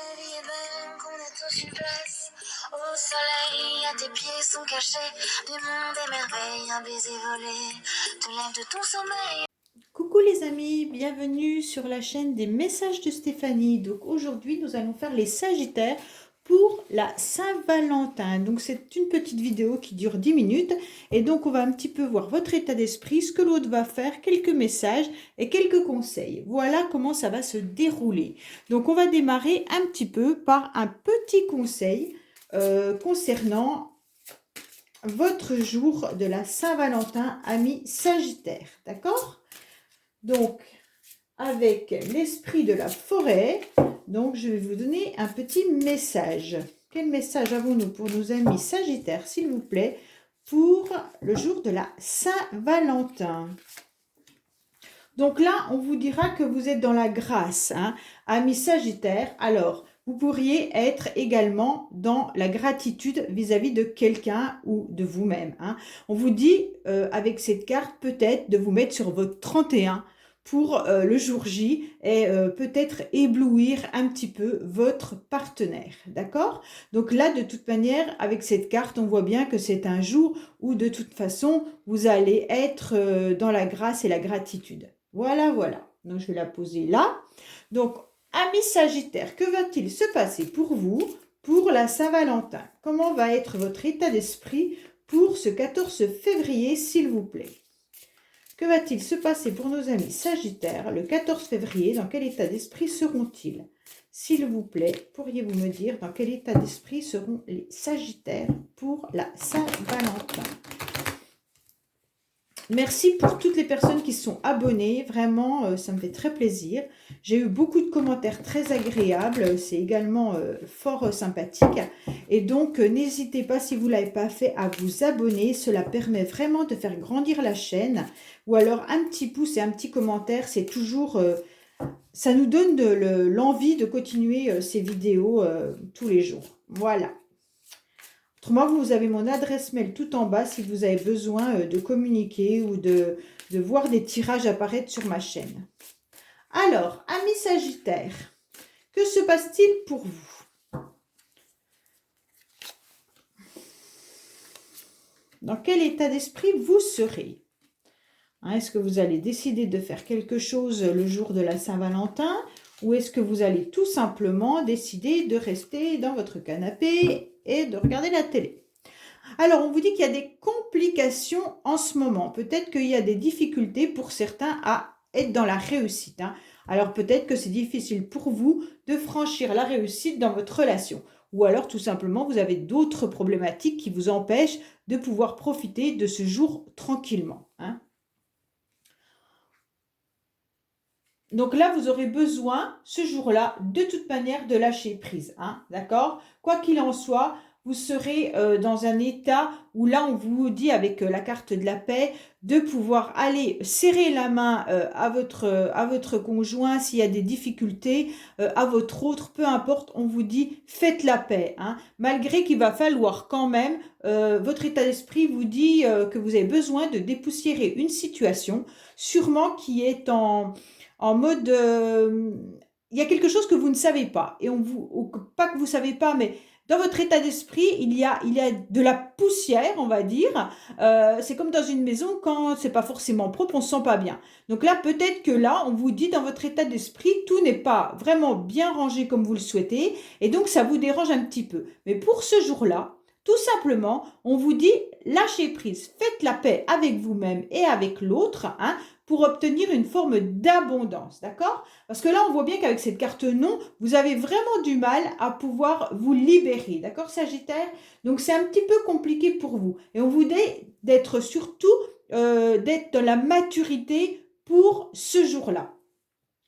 La vie est belle, qu'on a tous une place. Au soleil, à tes pieds sont cachés du monde des merveilles, un baiser volé te lève de ton sommeil. Coucou les amis, bienvenue sur la chaîne des messages de Stéphanie. Donc aujourd'hui nous allons faire les Sagittaires pour la Saint-Valentin. Donc c'est une petite vidéo qui dure 10 minutes et donc on va un petit peu voir votre état d'esprit, ce que l'autre va faire, quelques messages et quelques conseils. Voilà comment ça va se dérouler. Donc on va démarrer un petit peu par un petit conseil concernant votre jour de la Saint-Valentin, amis Sagittaires, d'accord? Donc, avec l'esprit de la forêt, donc je vais vous donner un petit message. Quel message avons-nous pour nos amis Sagittaires, s'il vous plaît, pour le jour de la Saint-Valentin? Donc là, on vous dira que vous êtes dans la grâce, hein, amis Sagittaires. Alors, vous pourriez être également dans la gratitude vis-à-vis de quelqu'un ou de vous-même, hein. On vous dit, avec cette carte, peut-être de vous mettre sur votre 31 pour le jour J et peut-être éblouir un petit peu votre partenaire, d'accord? Donc là, de toute manière, avec cette carte, on voit bien que c'est un jour où de toute façon, vous allez être dans la grâce et la gratitude. Voilà, voilà. Donc, je vais la poser là. Donc, amis Sagittaire, que va-t-il se passer pour vous pour la Saint-Valentin? Comment va être votre état d'esprit pour ce 14 février, s'il vous plaît? Que va-t-il se passer pour nos amis Sagittaires le 14 février? Dans quel état d'esprit seront-ils? S'il vous plaît, pourriez-vous me dire dans quel état d'esprit seront les Sagittaires pour la Saint-Valentin? Merci pour toutes les personnes qui sont abonnées, vraiment ça me fait très plaisir. J'ai eu beaucoup de commentaires très agréables, c'est également fort sympathique. Et donc n'hésitez pas, si vous ne l'avez pas fait, à vous abonner, cela permet vraiment de faire grandir la chaîne. Ou alors un petit pouce et un petit commentaire, c'est toujours, ça nous donne l'envie de continuer ces vidéos tous les jours. Voilà. Autrement, vous avez mon adresse mail tout en bas si vous avez besoin de communiquer ou de voir des tirages apparaître sur ma chaîne. Alors, amis Sagittaires, que se passe-t-il pour vous? Dans quel état d'esprit vous serez? Est-ce que vous allez décider de faire quelque chose le jour de la Saint-Valentin? Ou est-ce que vous allez tout simplement décider de rester dans votre canapé et de regarder la télé? Alors, on vous dit qu'il y a des complications en ce moment. Peut-être qu'il y a des difficultés pour certains à être dans la réussite, hein. Alors, peut-être que c'est difficile pour vous de franchir la réussite dans votre relation. Ou alors, tout simplement, vous avez d'autres problématiques qui vous empêchent de pouvoir profiter de ce jour tranquillement, hein. Donc là, vous aurez besoin, ce jour-là, de toute manière, de lâcher prise, hein, d'accord? Quoi qu'il en soit, vous serez dans un état où là, on vous dit avec la carte de la paix, de pouvoir aller serrer la main à votre conjoint s'il y a des difficultés, à votre autre, peu importe, on vous dit faites la paix, hein, malgré qu'il va falloir quand même, votre état d'esprit vous dit que vous avez besoin de dépoussiérer une situation, sûrement qui est en mode, il y a quelque chose que vous ne savez pas, et ou pas que vous ne savez pas, mais dans votre état d'esprit, il y a de la poussière, on va dire. C'est comme dans une maison, quand c'est pas forcément propre, on se sent pas bien. Donc là, peut-être que là, on vous dit dans votre état d'esprit, tout n'est pas vraiment bien rangé comme vous le souhaitez, et donc ça vous dérange un petit peu. Mais pour ce jour-là, tout simplement, on vous dit lâchez prise, faites la paix avec vous-même et avec l'autre, hein, pour obtenir une forme d'abondance, d'accord? Parce que là, on voit bien qu'avec cette carte non, vous avez vraiment du mal à pouvoir vous libérer, d'accord, Sagittaire? Donc, c'est un petit peu compliqué pour vous. Et on vous dit d'être surtout, d'être dans la maturité pour ce jour-là.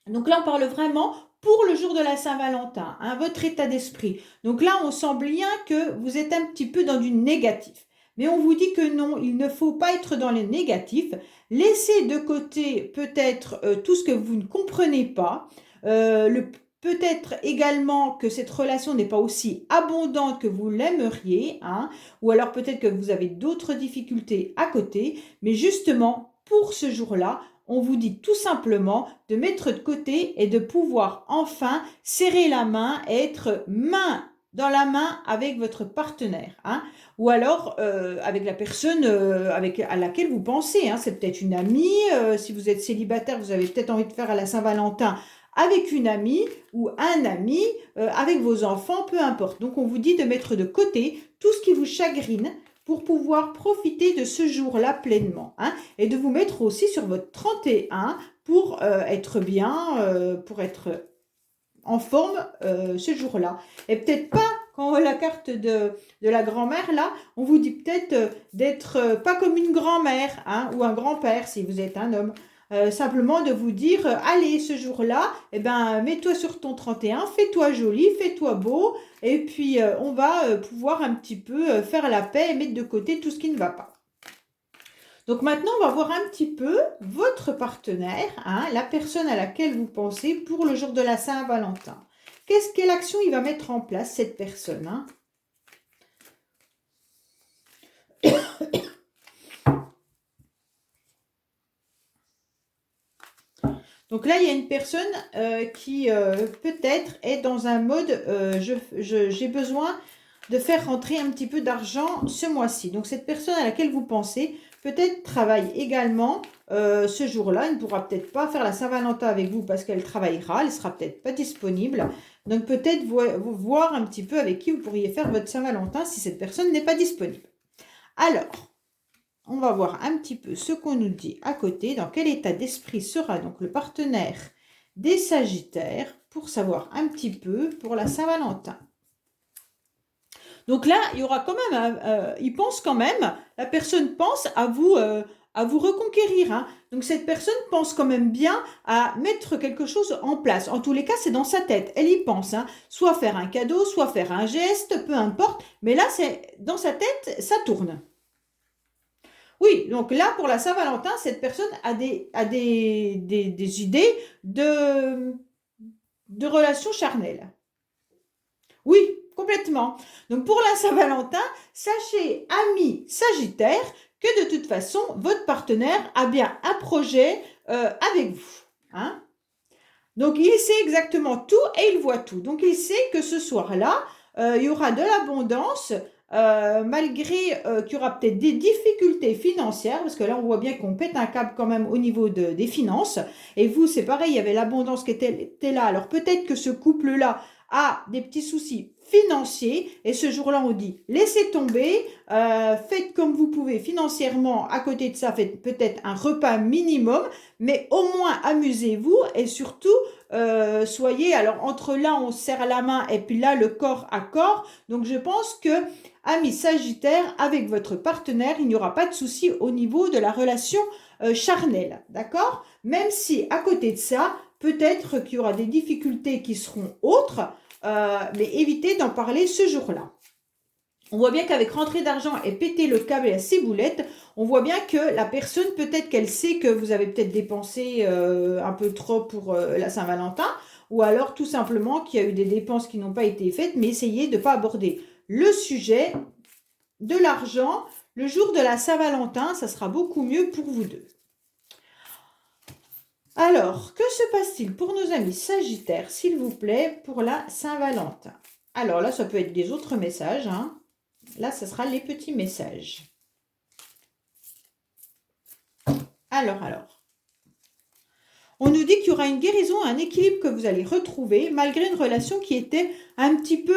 Donc là, on parle vraiment pour le jour de la Saint-Valentin, hein, votre état d'esprit. Donc là, on sent bien que vous êtes un petit peu dans du négatif. Mais on vous dit que non, il ne faut pas être dans les négatifs. Laissez de côté peut-être tout ce que vous ne comprenez pas. Peut-être également que cette relation n'est pas aussi abondante que vous l'aimeriez, hein, ou alors peut-être que vous avez d'autres difficultés à côté. Mais justement, pour ce jour-là, on vous dit tout simplement de mettre de côté et de pouvoir enfin serrer la main et être main dans la main avec votre partenaire, hein, ou alors avec la personne à laquelle vous pensez, hein. C'est peut-être une amie, si vous êtes célibataire, vous avez peut-être envie de faire à la Saint-Valentin avec une amie ou un ami, avec vos enfants, peu importe. Donc on vous dit de mettre de côté tout ce qui vous chagrine pour pouvoir profiter de ce jour-là pleinement, hein, et de vous mettre aussi sur votre 31 pour être bien, pour être en forme ce jour-là. Et peut-être pas, quand la carte de la grand-mère, là, on vous dit peut-être d'être pas comme une grand-mère, hein, ou un grand-père si vous êtes un homme. Simplement de vous dire, allez, ce jour-là, eh ben, mets-toi sur ton 31, fais-toi joli, fais-toi beau, et puis on va pouvoir un petit peu faire la paix et mettre de côté tout ce qui ne va pas. Donc maintenant, on va voir un petit peu votre partenaire, hein, la personne à laquelle vous pensez pour le jour de la Saint-Valentin. Quelle action il va mettre en place, cette personne, hein? Donc là, il y a une personne qui peut-être est dans un mode j'ai besoin de faire rentrer un petit peu d'argent ce mois-ci. Donc cette personne à laquelle vous pensez peut-être travaille également ce jour-là. Elle ne pourra peut-être pas faire la Saint-Valentin avec vous parce qu'elle travaillera, elle ne sera peut-être pas disponible. Donc peut-être voir un petit peu avec qui vous pourriez faire votre Saint-Valentin si cette personne n'est pas disponible. Alors, on va voir un petit peu ce qu'on nous dit à côté, dans quel état d'esprit sera donc le partenaire des Sagittaires pour savoir un petit peu pour la Saint-Valentin. Donc là, il y aura quand même, il pense quand même, la personne pense à vous reconquérir, hein. Donc cette personne pense quand même bien à mettre quelque chose en place. En tous les cas, c'est dans sa tête, elle y pense, hein. Soit faire un cadeau, soit faire un geste, peu importe. Mais là, c'est dans sa tête, ça tourne. Oui, donc là, pour la Saint-Valentin, cette personne a des idées de relations charnelles. Oui, complètement. Donc pour la Saint-Valentin, sachez, amis Sagittaires, que de toute façon, votre partenaire a bien un projet avec vous, hein. Donc il sait exactement tout et il voit tout. Donc il sait que ce soir-là, il y aura de l'abondance, malgré qu'il y aura peut-être des difficultés financières, parce que là on voit bien qu'on pète un câble quand même au niveau des finances. Et vous, c'est pareil, il y avait l'abondance qui était là. Alors peut-être que ce couple-là a des petits soucis financiers, et ce jour-là on dit laissez tomber, faites comme vous pouvez financièrement. À côté de ça, faites peut-être un repas minimum, mais au moins amusez-vous, et surtout soyez, alors entre là on serre la main et puis là le corps à corps. Donc je pense que, amis Sagittaires, avec votre partenaire, il n'y aura pas de souci au niveau de la relation charnelle, d'accord? Même si à côté de ça, peut-être qu'il y aura des difficultés qui seront autres, mais évitez d'en parler ce jour-là. On voit bien qu'avec rentrée d'argent et péter le câble et la ciboulette, on voit bien que la personne, peut-être qu'elle sait que vous avez peut-être dépensé un peu trop pour la Saint-Valentin, ou alors tout simplement qu'il y a eu des dépenses qui n'ont pas été faites, mais essayez de ne pas aborder le sujet de l'argent le jour de la Saint-Valentin, ça sera beaucoup mieux pour vous deux. Alors, que se passe-t-il pour nos amis Sagittaires, s'il vous plaît, pour la Saint-Valentin? Alors là, ça peut être des autres messages, hein. Là, ce sera les petits messages. Alors. On nous dit qu'il y aura une guérison, un équilibre que vous allez retrouver, malgré une relation qui était un petit peu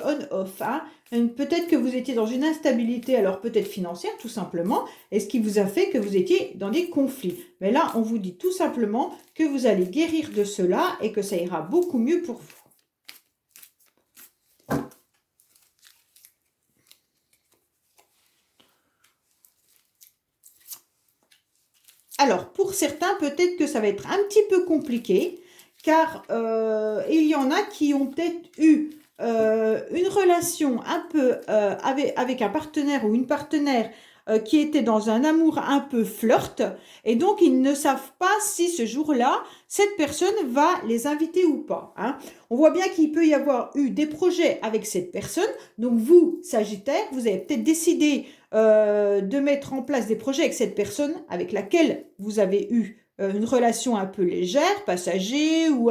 on-off, hein. Peut-être que vous étiez dans une instabilité, alors peut-être financière tout simplement, et ce qui vous a fait que vous étiez dans des conflits. Mais là, on vous dit tout simplement que vous allez guérir de cela et que ça ira beaucoup mieux pour vous. Alors, pour certains, peut-être que ça va être un petit peu compliqué, car il y en a qui ont peut-être eu une relation un peu avec un partenaire ou une partenaire qui était dans un amour un peu flirt, et donc ils ne savent pas si ce jour-là, cette personne va les inviter ou pas, hein. On voit bien qu'il peut y avoir eu des projets avec cette personne, donc vous, Sagittaire, vous avez peut-être décidé de mettre en place des projets avec cette personne avec laquelle vous avez eu une relation un peu légère, passager, ou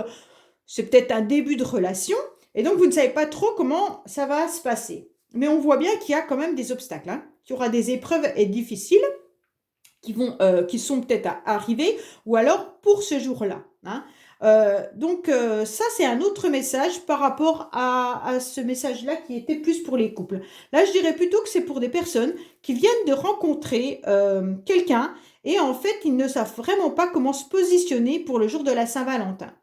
c'est peut-être un début de relation. Et donc, vous ne savez pas trop comment ça va se passer. Mais on voit bien qu'il y a quand même des obstacles, hein, qu'il y aura des épreuves et difficiles qui sont peut-être à arriver, ou alors pour ce jour-là, hein. Ça, c'est un autre message par rapport à ce message-là qui était plus pour les couples. Là, je dirais plutôt que c'est pour des personnes qui viennent de rencontrer quelqu'un et en fait, ils ne savent vraiment pas comment se positionner pour le jour de la Saint-Valentin.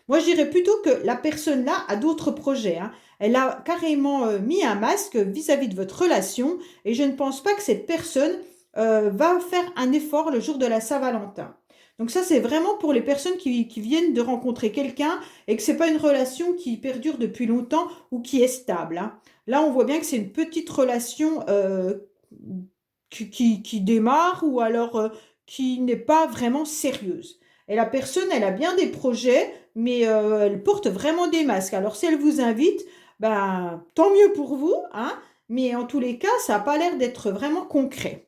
Moi, je dirais plutôt que la personne-là a d'autres projets, hein. Elle a carrément mis un masque vis-à-vis de votre relation et je ne pense pas que cette personne va faire un effort le jour de la Saint-Valentin. Donc ça, c'est vraiment pour les personnes qui viennent de rencontrer quelqu'un et que ce n'est pas une relation qui perdure depuis longtemps ou qui est stable, hein. Là, on voit bien que c'est une petite relation qui démarre ou alors qui n'est pas vraiment sérieuse. Et la personne, elle a bien des projets, mais elle porte vraiment des masques. Alors, si elle vous invite, ben, tant mieux pour vous, hein, mais en tous les cas, ça n'a pas l'air d'être vraiment concret.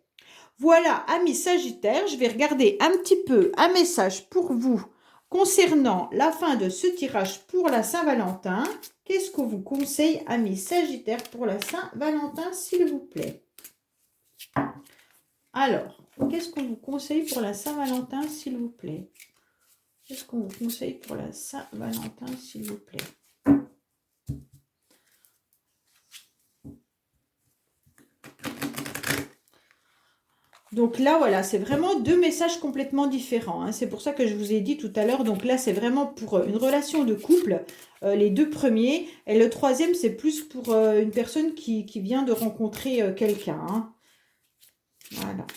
Voilà, amis Sagittaires, je vais regarder un petit peu un message pour vous concernant la fin de ce tirage pour la Saint-Valentin. Qu'est-ce qu'on vous conseille, amis Sagittaires, pour la Saint-Valentin, s'il vous plaît? Alors, qu'est-ce qu'on vous conseille pour la Saint-Valentin, s'il vous plaît? Qu'est-ce qu'on vous conseille pour la Saint-Valentin, s'il vous plaît? Donc là, voilà, c'est vraiment deux messages complètement différents, hein. C'est pour ça que je vous ai dit tout à l'heure. Donc là, c'est vraiment pour une relation de couple, les deux premiers. Et le troisième, c'est plus pour une personne qui vient de rencontrer quelqu'un, hein. Voilà.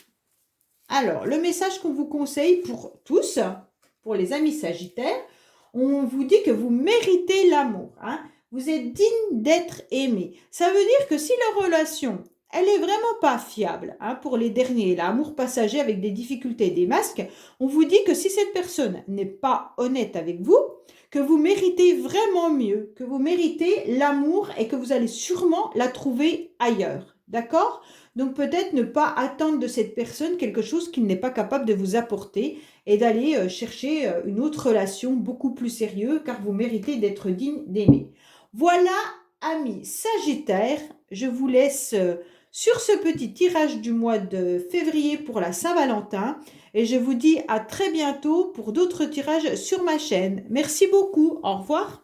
Alors, le message qu'on vous conseille pour tous, pour les amis Sagittaires, on vous dit que vous méritez l'amour, hein. Vous êtes digne d'être aimé. Ça veut dire que si la relation elle est vraiment pas fiable, hein, pour les derniers, l'amour passager avec des difficultés et des masques, on vous dit que si cette personne n'est pas honnête avec vous, que vous méritez vraiment mieux, que vous méritez l'amour et que vous allez sûrement la trouver ailleurs. D'accord? Donc peut-être ne pas attendre de cette personne quelque chose qu'il n'est pas capable de vous apporter et d'aller chercher une autre relation beaucoup plus sérieuse car vous méritez d'être digne d'aimer. Voilà, amis Sagittaires, je vous laisse sur ce petit tirage du mois de février pour la Saint-Valentin et je vous dis à très bientôt pour d'autres tirages sur ma chaîne. Merci beaucoup, au revoir.